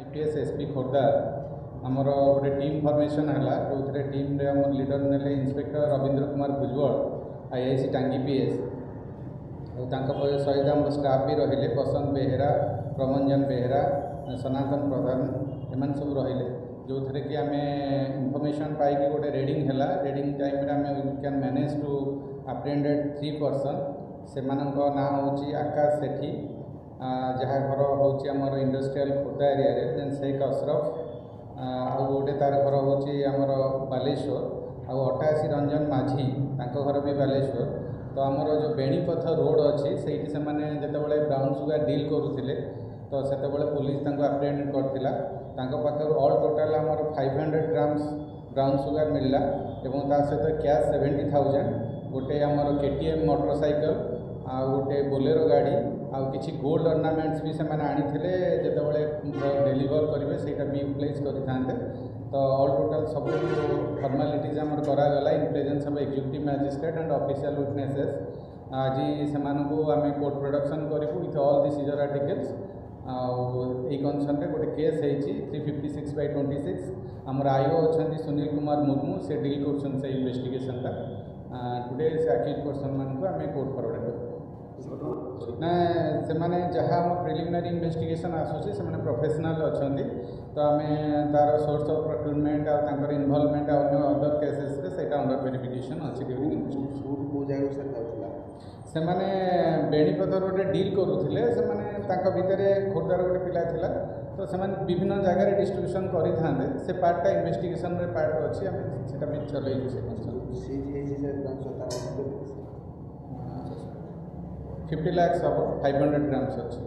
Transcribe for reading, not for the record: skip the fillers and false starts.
FTS SP Khordha आमर गोटे team formation है जो टीम रे आम लीडर ने इंस्पेक्टर रविंद्र कुमार भुजबल आईआईसी टांगी पीएस और सहित आम स्टाफ भी रहिले बसंत बेहेरा प्रमंजन बेहेरा सनातन प्रधान एम सब रहिले जो थे कि आम इनफर्मेशन पाई गोटे रेडिंग है रेडिंग टाइम आम can manage to apprehended 3 person से ना हूँ आकाश सेठी जहाँ घर होमर industrial Khordha area then Sheikh Ashraf आउ गोटे तार घर होमर बालेश्वर आउ 88 रंजन माझी घर भी बालेश्वर तो आमर जो बेणीपथ रोड अच्छी से जिते ब्राउन सुगर डील करुले तो से पुलिस अप्रेहेंड करथिला पाखर ऑल टोटाल आमर 500 ग्राम्स ब्राउन सुगर मिलला एवं ता सहित कैश 70,000 गोटे आमर केटीएम मोटरसाइकल आ गोटे बोलेरो गाड़ी आउ किछि गोल्ड ऑर्नामेंट्स भी से आनी जितेबाला डेलीवर करेंगे से भी यूटिलाइज करते तो ऑल टोटाल सब फॉर्मालिटीज आमर करागला in presence of executive magistrate and official witnesses आज से आम कोर्ट प्रोडक्शन करूँ with all the seizure articles concern गोटे केस होती 356/26 आमर आईओ अच्छा सुनील कुमार मुर्मू से डील कर इन्वेस्टिगेशन टुडे से अक्यूज पर्सन मानक आम कोर्ट फरवर्ड कर ना से जहाँ प्रिलिमिनरी इन्वेस्टिगेशन आसूसी से प्रोफेशनल अच्छा तो आम तार सोर्स ऑफ प्रोक्यूरमेंट और इनवॉल्वमेंट और अदर केसेस से अंडर वेरिफिकेशन अच्छी से बेणीपथ रोड डील करुले से भितर खोर्धार गोटे पिला थिला तो से विभिन्न जगह डिस्ट्रीब्यूशन करते से पार्टा इन्वेस्टिगेशन पार्ट अच्छी आम से चलू से 50 लाख हम 500 ग्राम्स अच्छी।